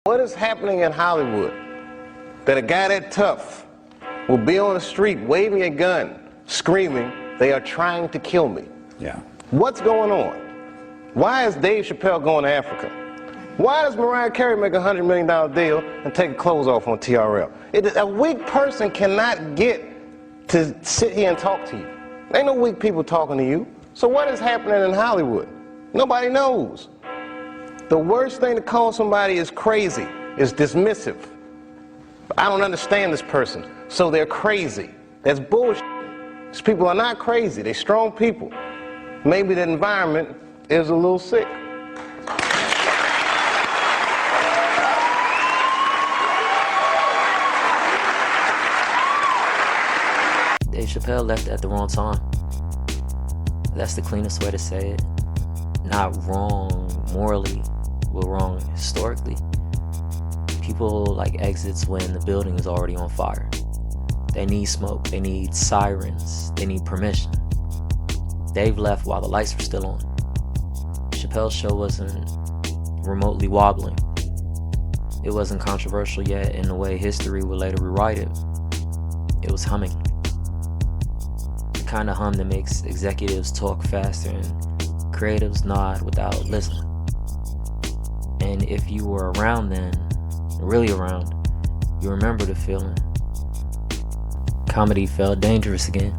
What is happening in Hollywood that a guy that tough will be on the street waving a gun, screaming, "They are trying to kill me"? Yeah. What's going on? Why is Dave Chappelle going to Africa? Why does Mariah Carey make a $100 million deal and take her clothes off on TRL? A weak person cannot get to sit here and talk to you. Ain't no weak people talking to you. So what is happening in Hollywood? Nobody knows. The worst thing to call somebody is crazy, is dismissive. I don't understand this person, so they're crazy. That's bullshit. These people are not crazy, they're strong people. Maybe the environment is a little sick. Dave Chappelle left at the wrong time. That's the cleanest way to say it. Not wrong morally, but wrong historically. People like exits when the building is already on fire. They need smoke, they need sirens, they need permission. Dave left while the lights were still on. Chappelle's show wasn't remotely wobbling. It wasn't controversial yet in the way history would later rewrite it. It was humming. The kind of hum that makes executives talk faster and creatives nod without listening. And if you were around then, really around, you remember the feeling. Comedy felt dangerous again,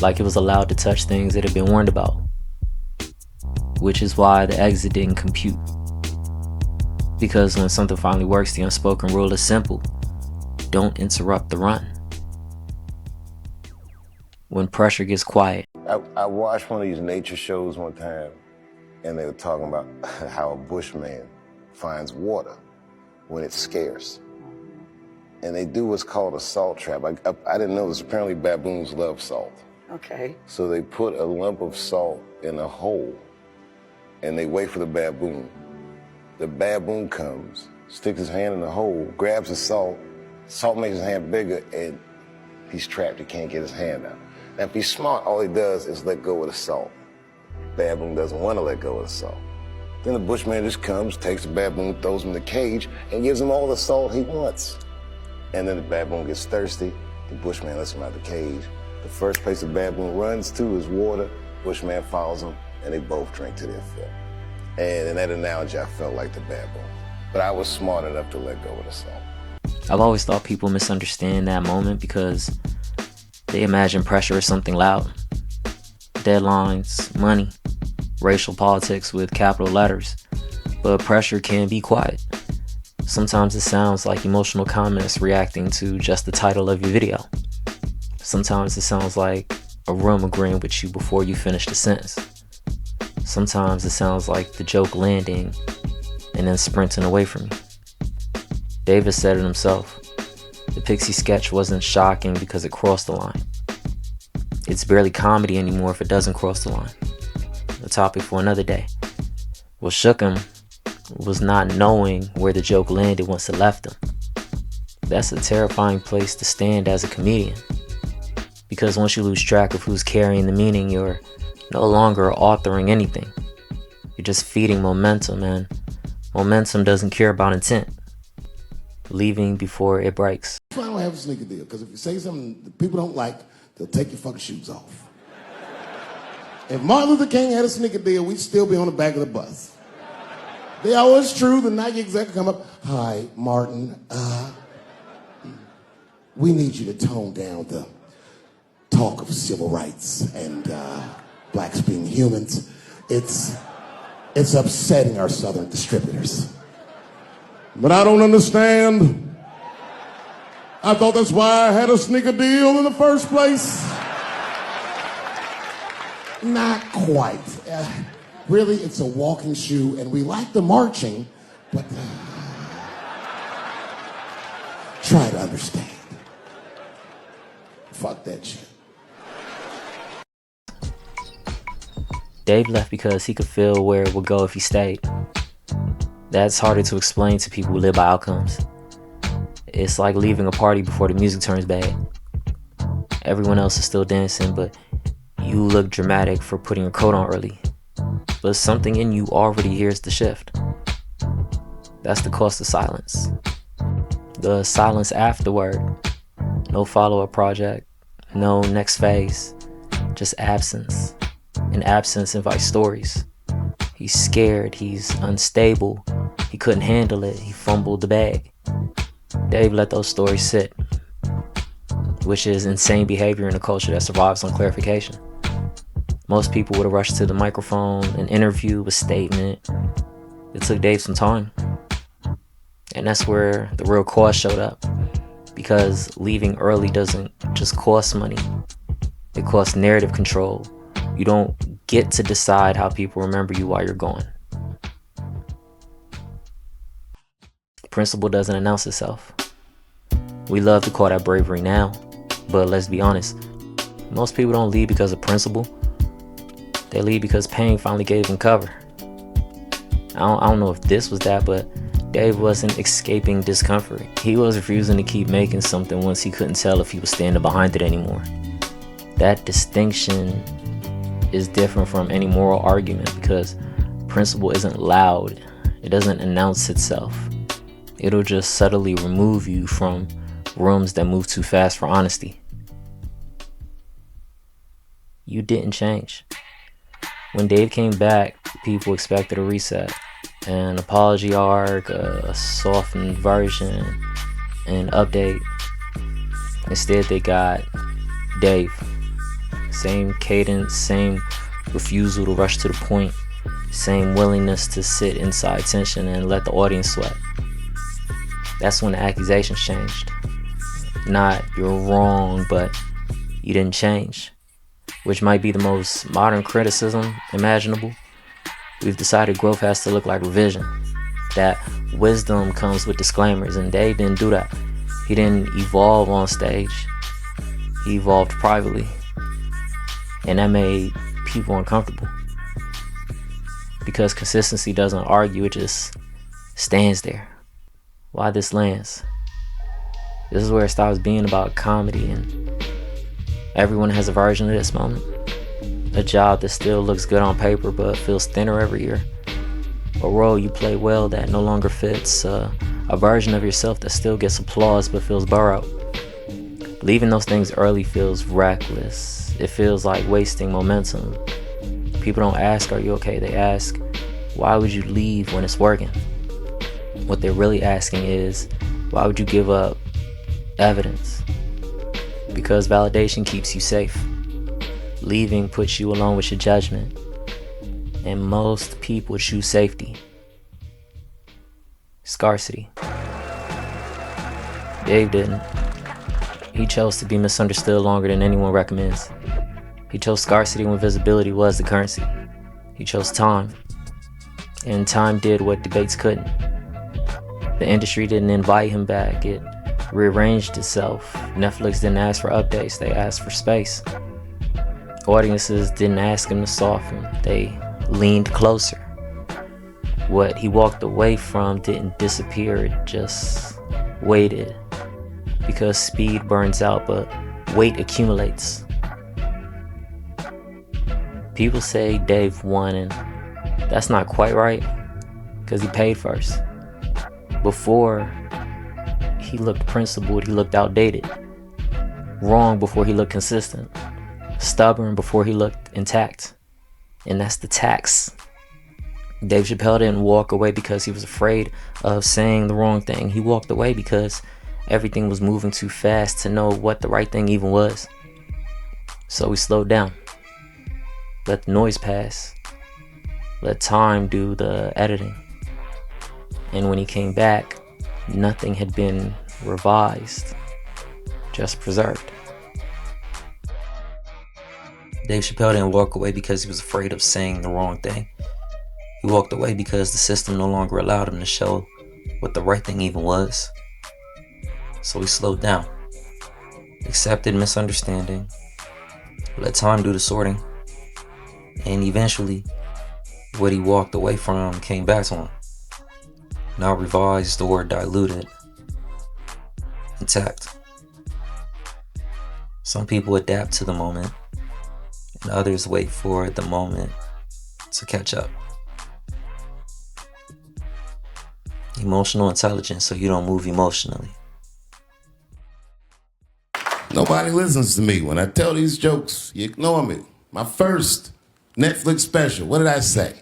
like it was allowed to touch things it had been warned about. Which is why the exit didn't compute. Because when something finally works, the unspoken rule is simple: don't interrupt the run. When pressure gets quiet. I watched one of these nature shows one time, and they were talking about how a bushman finds water when it's scarce. And they do what's called a salt trap. I didn't know this. Apparently baboons love salt. Okay. So they put a lump of salt in a hole, and they wait for the baboon. The baboon comes, sticks his hand in the hole, grabs the salt makes his hand bigger, and he's trapped. He can't get his hand out. Now, if he's smart, all he does is let go of the salt. Baboon doesn't want to let go of the salt. Then the bushman just comes, takes the baboon, throws him in the cage, and gives him all the salt he wants. And then the baboon gets thirsty. The bushman lets him out the cage. The first place the baboon runs to is water. Bushman follows him, and they both drink to their fill. And in that analogy, I felt like the baboon. But I was smart enough to let go of the salt. I've always thought people misunderstand that moment because they imagine pressure as something loud. Deadlines, money, racial politics with capital letters. But pressure can be quiet. Sometimes it sounds like emotional comments reacting to just the title of your video. Sometimes it sounds like a room agreeing with you before you finish the sentence. Sometimes it sounds like the joke landing and then sprinting away from you. Davis said it himself. The Pixie sketch wasn't shocking because it crossed the line. It's barely comedy anymore if it doesn't cross the line. A topic for another day. What shook him was not knowing where the joke landed once it left him. That's a terrifying place to stand as a comedian. Because once you lose track of who's carrying the meaning, you're no longer authoring anything. You're just feeding momentum, and momentum doesn't care about intent. Leaving before it breaks. I don't have a sneaker deal, because if you say something that people don't like, they'll take your fucking shoes off. If Martin Luther King had a sneaker deal, we'd still be on the back of the bus. They always true, the Nike executive come up, "Hi, Martin, we need you to tone down the talk of civil rights and blacks being humans. It's upsetting our southern distributors. But I don't understand. I thought that's why I had a sneaker deal in the first place." Not quite. Really, it's a walking shoe, and we like the marching, but try to understand. Fuck that shit. Dave left because he could feel where it would go if he stayed. That's harder to explain to people who live by outcomes. It's like leaving a party before the music turns bad. Everyone else is still dancing, but you look dramatic for putting your coat on early. But something in you already hears the shift. That's the cost of silence. The silence afterward. No follow-up project, no next phase, just absence. And absence invites stories. He's scared, he's unstable, he couldn't handle it, he fumbled the bag. Dave let those stories sit, which is insane behavior in a culture that survives on clarification. Most people would have rushed to the microphone, an interview, a statement. It took Dave some time. And that's where the real cost showed up. Because leaving early doesn't just cost money. It costs narrative control. You don't get to decide how people remember you while you're gone. Principle doesn't announce itself. We love to call that bravery now, but let's be honest. Most people don't leave because of principle. They leave because pain finally gave them cover. I don't know if this was that, but Dave wasn't escaping discomfort. He was refusing to keep making something once he couldn't tell if he was standing behind it anymore. That distinction is different from any moral argument because principle isn't loud. It doesn't announce itself. It'll just subtly remove you from rooms that move too fast for honesty. You didn't change. When Dave came back, people expected a reset, an apology arc, a softened version, an update. Instead, they got Dave. Same cadence, same refusal to rush to the point, same willingness to sit inside tension and let the audience sweat. That's when the accusations changed. Not you're wrong, but you didn't change, which might be the most modern criticism imaginable. We've decided growth has to look like revision, that wisdom comes with disclaimers, and Dave didn't do that. He didn't evolve on stage. He evolved privately, and that made people uncomfortable because consistency doesn't argue, it just stands there. Why this lands? This is where it stops being about comedy, and everyone has a version of this moment. A job that still looks good on paper but feels thinner every year. A role you play well that no longer fits. A version of yourself that still gets applause but feels borrowed. Leaving those things early feels reckless. It feels like wasting momentum. People don't ask, are you okay? They ask, why would you leave when it's working? What they're really asking is, why would you give up evidence? Because validation keeps you safe. Leaving puts you alone with your judgment. And most people choose safety. Scarcity. Dave didn't. He chose to be misunderstood longer than anyone recommends. He chose scarcity when visibility was the currency. He chose time. And time did what debates couldn't. The industry didn't invite him back. It rearranged itself. Netflix didn't ask for updates. They asked for space. Audiences didn't ask him to soften. They leaned closer. What he walked away from didn't disappear. It just waited. Because speed burns out, but weight accumulates. People say Dave won, and that's not quite right, because he paid first. Before, he looked principled, he looked outdated. Wrong before he looked consistent. Stubborn before he looked intact. And that's the tax. Dave Chappelle didn't walk away because he was afraid of saying the wrong thing. He walked away because everything was moving too fast to know what the right thing even was. So he slowed down. Let the noise pass. Let time do the editing. And when he came back, nothing had been revised, just preserved. Dave Chappelle didn't walk away because he was afraid of saying the wrong thing. He walked away because the system no longer allowed him to show what the right thing even was. So he slowed down, accepted misunderstanding, let time do the sorting, and eventually, what he walked away from came back to him. Not revised or diluted, intact. Some people adapt to the moment, and others wait for the moment to catch up. Emotional intelligence, so you don't move emotionally. Nobody listens to me. When I tell these jokes, you ignore me. My first Netflix special, what did I say?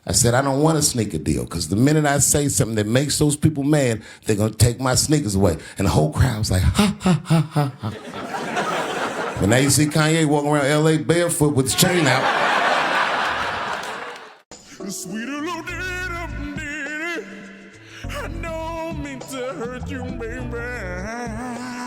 I said, I don't want a sneaker deal, because the minute I say something that makes those people mad, they're going to take my sneakers away. And the whole crowd was like, ha, ha, ha, ha, ha. But now you see Kanye walking around L.A. barefoot with his chain out. Sweet little ditty, I don't mean to hurt you, baby.